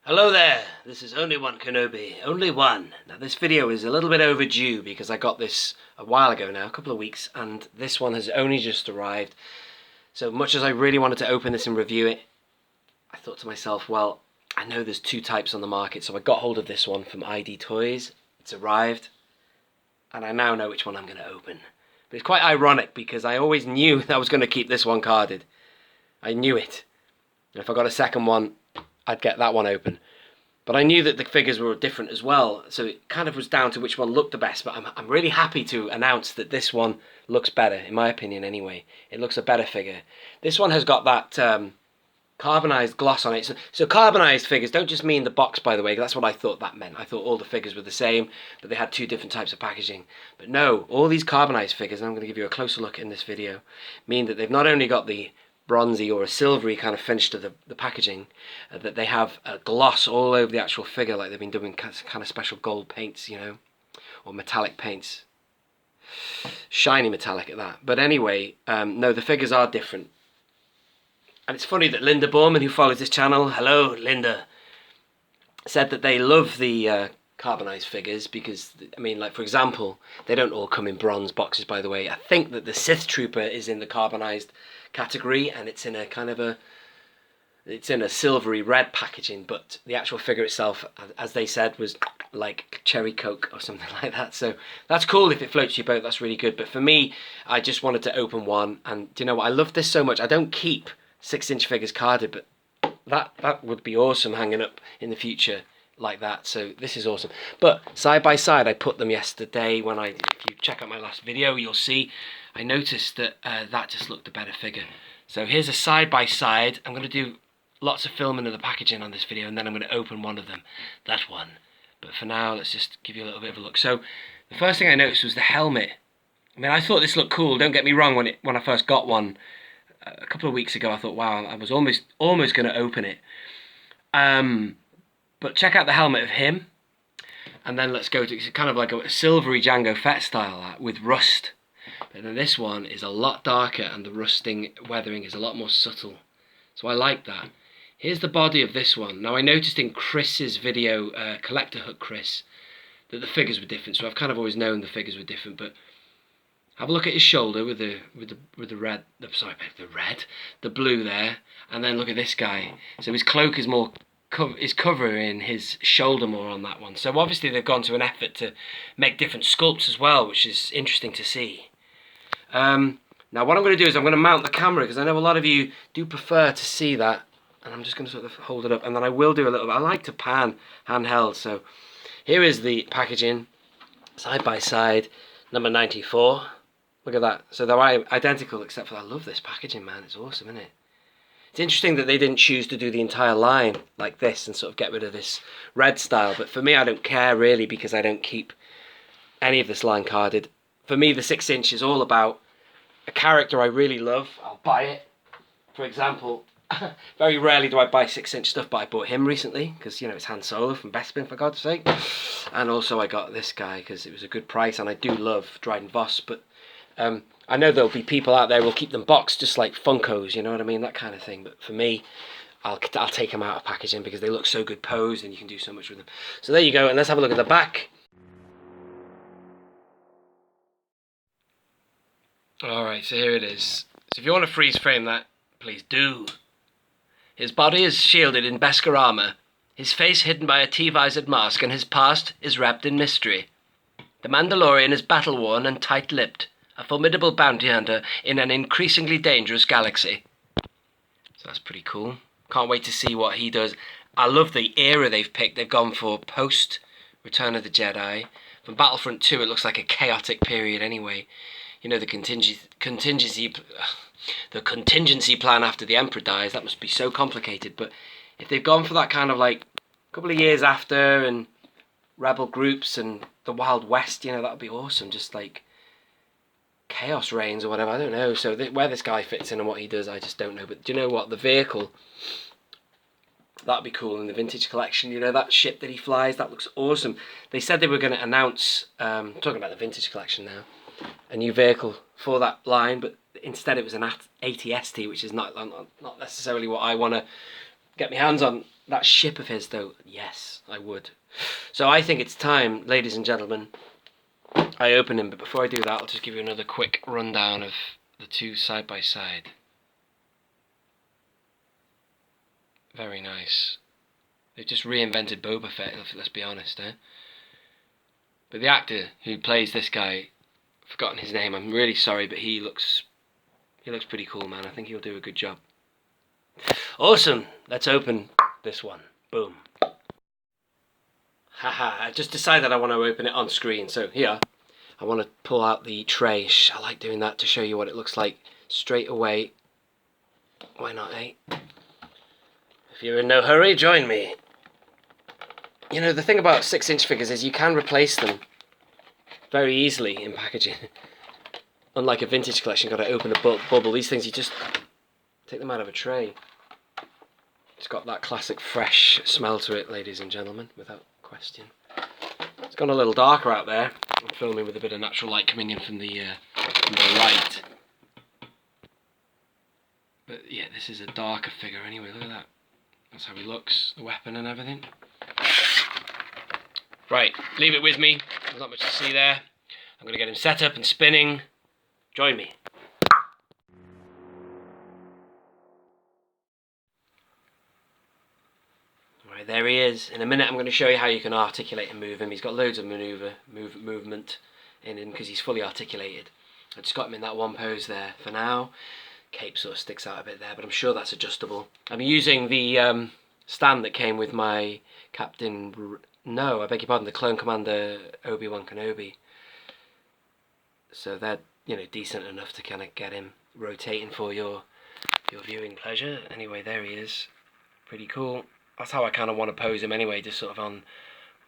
Hello there, this is only one Kenobi, only one. Now this video is a little bit overdue because I got this a while ago now, a couple of weeks, and this one has only just arrived. So much as I really wanted to open this and review it, I thought to myself, well, I know there's two types on the market, so I got hold of this one from ID Toys. It's arrived, and I now know which one I'm going to open. But it's quite ironic because I always knew that I was going to keep this one carded. I knew it. And if I got a second one, I'd get that one open. But I knew that the figures were different as well, so it kind of was down to which one looked the best. But I'm really happy to announce that this one looks better, in my opinion anyway. It looks a better figure. This one has got that carbonized gloss on it. So carbonized figures don't just mean the box, by the way. That's what I thought that meant. I thought all the figures were the same, but they had two different types of packaging. But no, all these carbonized figures, and I'm going to give you a closer look in this video, mean that they've not only got the bronzy or a silvery kind of finish to the packaging, that they have a gloss all over the actual figure, like they've been doing kind of special gold paints, you know, or metallic paints, shiny metallic at that. But anyway, no, the figures are different. And it's funny that Linda Borman, who follows this channel, hello Linda, said that they love the carbonized figures because, I mean, like for example, they don't all come in bronze boxes, by the way. I think that the Sith Trooper is in the carbonized category, and it's in a kind of it's in a silvery red packaging, but the actual figure itself, as they said, was like cherry coke or something like that. So that's cool if it floats your boat. That's really good. But for me, I just wanted to open one, and do you know what? I love this so much. I don't keep 6-inch figures carded, but that would be awesome hanging up in the future like that. So this is awesome. But side by side, I put them yesterday when if you check out my last video, you'll see I noticed that that just looked a better figure. So here's a side by side. I'm going to do lots of filming of the packaging on this video, and then I'm going to open one of them, that one. But for now, let's just give you a little bit of a look. So the first thing I noticed was the helmet. I mean, I thought this looked cool. Don't get me wrong. When I first got one a couple of weeks ago, I thought, wow, I was almost going to open it. But check out the helmet of him, and then let's go to, it's kind of like a silvery Jango Fett style with rust. But then this one is a lot darker, and the rusting weathering is a lot more subtle. So I like that. Here's the body of this one. Now I noticed in Chris's video, Collector Hut Chris, that the figures were different. So I've kind of always known the figures were different. But have a look at his shoulder with the red. The blue there, and then look at this guy. So his cloak is more is covering his shoulder more on that one. So obviously they've gone to an effort to make different sculpts as well, which is interesting to see. Now what I'm going to do is I'm going to mount the camera, because I know a lot of you do prefer to see that, and I'm just going to sort of hold it up, and then I will do a little bit. I like to pan handheld. So here is the packaging, side by side, number 94. Look at that. So they're identical, except for I love this packaging, man. It's awesome, isn't it? It's interesting that they didn't choose to do the entire line like this and sort of get rid of this red style. But for me, I don't care really, because I don't keep any of this line carded. For me, the 6-inch is all about a character I really love. I'll buy it. For example, very rarely do I buy 6-inch stuff, but I bought him recently because, you know, it's Han Solo from Bespin, for God's sake. And also I got this guy because it was a good price, and I do love Dryden Voss, but I know there'll be people out there who will keep them boxed just like Funkos, you know what I mean, that kind of thing. But for me, I'll take them out of packaging because they look so good posed, and you can do so much with them. So there you go, and let's have a look at the back. Alright, so here it is. So if you want to freeze frame that, please do. His body is shielded in Beskar armor, his face hidden by a T-visored mask, and his past is wrapped in mystery. The Mandalorian is battle-worn and tight-lipped, a formidable bounty hunter in an increasingly dangerous galaxy. So that's pretty cool. Can't wait to see what he does. I love the era they've picked. They've gone for post Return of the Jedi. From Battlefront 2, it looks like a chaotic period anyway. You know, the contingency plan after the Emperor dies, that must be so complicated. But if they've gone for that kind of like a couple of years after, and rebel groups and the Wild West, you know, that would be awesome. Just like chaos reigns or whatever, I don't know. So where this guy fits in and what he does, I just don't know. But do you know what? The vehicle, that'd be cool in the vintage collection. You know, that ship that he flies, that looks awesome. They said they were going to announce, talking about the vintage collection now, a new vehicle for that line, but instead it was an ATST, which is not necessarily what I want to get my hands on. That ship of his, though, yes, I would. So I think it's time, ladies and gentlemen, I open him. But before I do that, I'll just give you another quick rundown of the two side by side. Very nice. They've just reinvented Boba Fett, let's be honest, eh? But the actor who plays this guy, I've forgotten his name, I'm really sorry, but he looks pretty cool, man. I think he'll do a good job. Awesome! Let's open this one. Boom. Haha, I just decided I want to open it on screen, so here, I want to pull out the tray. I like doing that to show you what it looks like straight away. Why not, eh? If you're in no hurry, join me. You know, the thing about 6-inch figures is you can replace them very easily in packaging. Unlike a vintage collection, you've got to open a bubble. These things, you just take them out of a tray. It's got that classic fresh smell to it, ladies and gentlemen, without question. It's gone a little darker out there. I'm filming with a bit of natural light coming in from the right. But yeah, this is a darker figure anyway, look at that. That's how he looks, the weapon and everything. Right, leave it with me. There's not much to see there. I'm going to get him set up and spinning. Join me. Right, there he is. In a minute I'm going to show you how you can articulate and move him. He's got loads of movement in him because he's fully articulated. I just got him in that one pose there for now. Cape sort of sticks out a bit there, but I'm sure that's adjustable. I'm using the stand that came with my No, I beg your pardon, the Clone Commander Obi-Wan Kenobi. So they're, you know, decent enough to kind of get him rotating for your viewing pleasure. Anyway, there he is. Pretty cool. That's how I kind of want to pose him anyway, just sort of on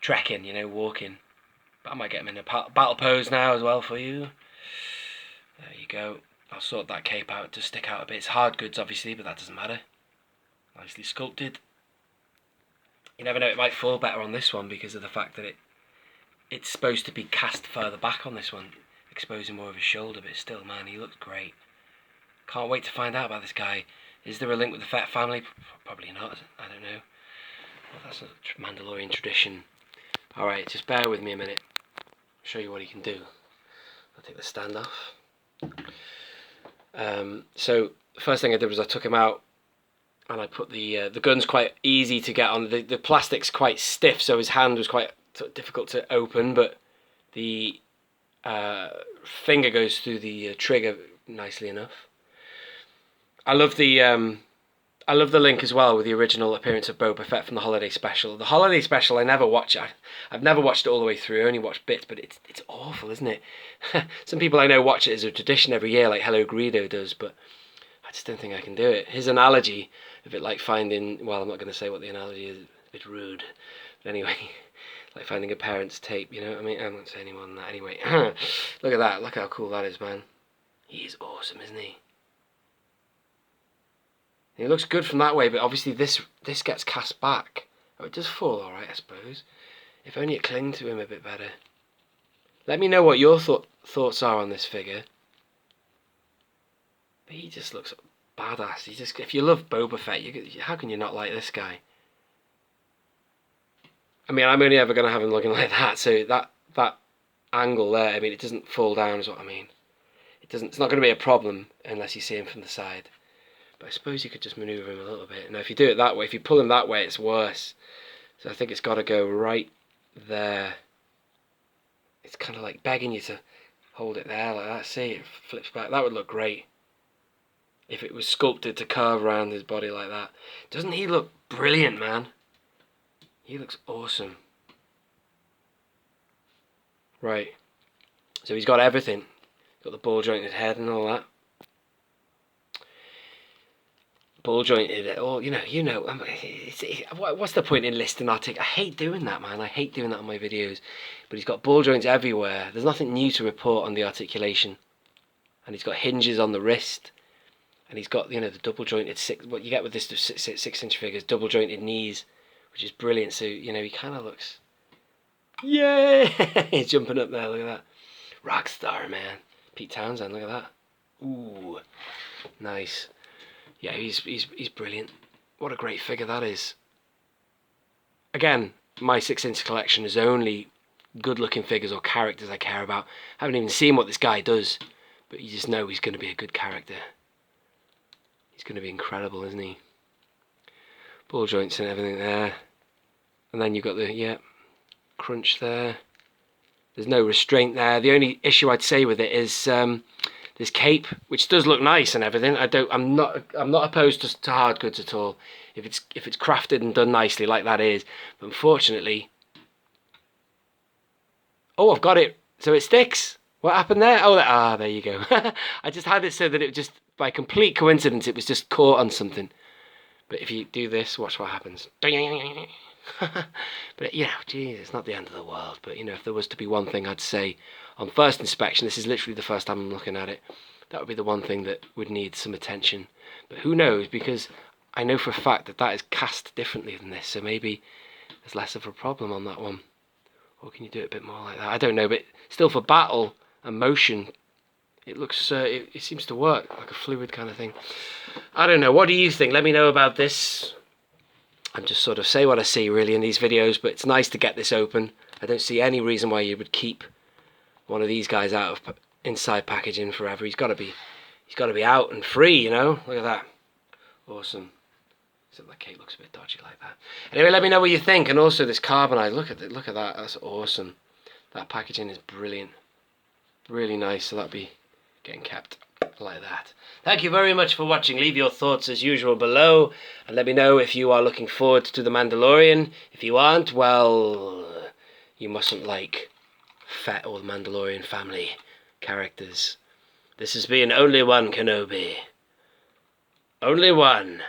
trekking, you know, walking. But I might get him in a battle pose now as well for you. There you go. I'll sort that cape out to stick out a bit. It's hard goods, obviously, but that doesn't matter. Nicely sculpted. You never know, it might fall better on this one because of the fact that it's supposed to be cast further back on this one, exposing more of his shoulder, but still, man, he looks great. Can't wait to find out about this guy. Is there a link with the Fett family? Probably not, I don't know. Well, that's a Mandalorian tradition. Alright, just bear with me a minute. I'll show you what he can do. I'll take the stand off. So the first thing I did was I took him out and I put the gun's quite easy to get on. The plastic's quite stiff, so his hand was quite difficult to open, but the finger goes through the trigger nicely enough. I love the link as well with the original appearance of Boba Fett from the holiday special. The holiday special I never watch. I've never watched it all the way through. I only watched bits, but it's awful, isn't it? Some people I know watch it as a tradition every year, like Hello Greedo does, but I just don't think I can do it. His analogy of it like finding, well, I'm not going to say what the analogy is, a bit rude, but anyway, like finding a parent's tape, you know what I mean? I won't say any more than that. Anyway, look at that. Look how cool that is, man. He is awesome, isn't he? He looks good from that way, but obviously this gets cast back. Oh, it does fall alright, I suppose. If only it clinged to him a bit better. Let me know what your thoughts are on this figure. But he just looks badass. If you love Boba Fett, how can you not like this guy? I mean, I'm only ever going to have him looking like that, so that angle there, I mean, it doesn't fall down is what I mean. It's not going to be a problem unless you see him from the side. But I suppose you could just manoeuvre him a little bit. Now, if you do it that way, if you pull him that way, it's worse. So I think it's got to go right there. It's kind of like begging you to hold it there like that. See, it flips back. That would look great if it was sculpted to curve around his body like that. Doesn't he look brilliant, man? He looks awesome. Right. So he's got everything. Got the ball jointed head and all that. Ball jointed, or what's the point in listing article? I hate doing that, man. I hate doing that on my videos. But he's got ball joints everywhere. There's nothing new to report on the articulation, and he's got hinges on the wrist, and he's got the double jointed what you get with this 6-inch figures, double jointed knees, which is brilliant. So he kind of looks, yay! He's jumping up there. Look at that, rock star, man. Pete Townsend. Look at that. Ooh, nice. Yeah, he's brilliant. What a great figure that is. again, my 6-inch collection is only good-looking figures or characters I care about. I haven't even seen what this guy does, but you just know he's going to be a good character. He's going to be incredible, isn't he? Ball joints and everything there. And then you've got the, crunch there. There's no restraint there. The only issue I'd say with it is this cape, which does look nice and everything. I'm not opposed to hard goods at all. If it's crafted and done nicely like that is. But unfortunately, oh, I've got it. So it sticks. What happened there? Oh, there you go. I just had it so that it just, by complete coincidence, it was just caught on something. But if you do this, watch what happens. But geez, it's not the end of the world. But if there was to be one thing I'd say on first inspection, this is literally the first time I'm looking at it, that would be the one thing that would need some attention. But who knows, because I know for a fact that is cast differently than this, so maybe there's less of a problem on that one. Or can you do it a bit more like that? I don't know, but still for battle and motion, it looks, it seems to work, like a fluid kind of thing. I don't know, what do you think? Let me know about this. I'm just sort of say what I see really in these videos, but it's nice to get this open. I don't see any reason why you would keep one of these guys out of inside packaging forever. He's got to be out and free, Look at that. Awesome. Except that cape looks a bit dodgy like that. Anyway, let me know what you think. And also this carbonized, look at that. That's awesome. That packaging is brilliant. Really nice. So that'll be getting kept like that. Thank you very much for watching. Leave your thoughts as usual below. And let me know if you are looking forward to The Mandalorian. If you aren't, well, you mustn't like Fett or the Mandalorian family characters. This has been Only One Kenobi. Only one.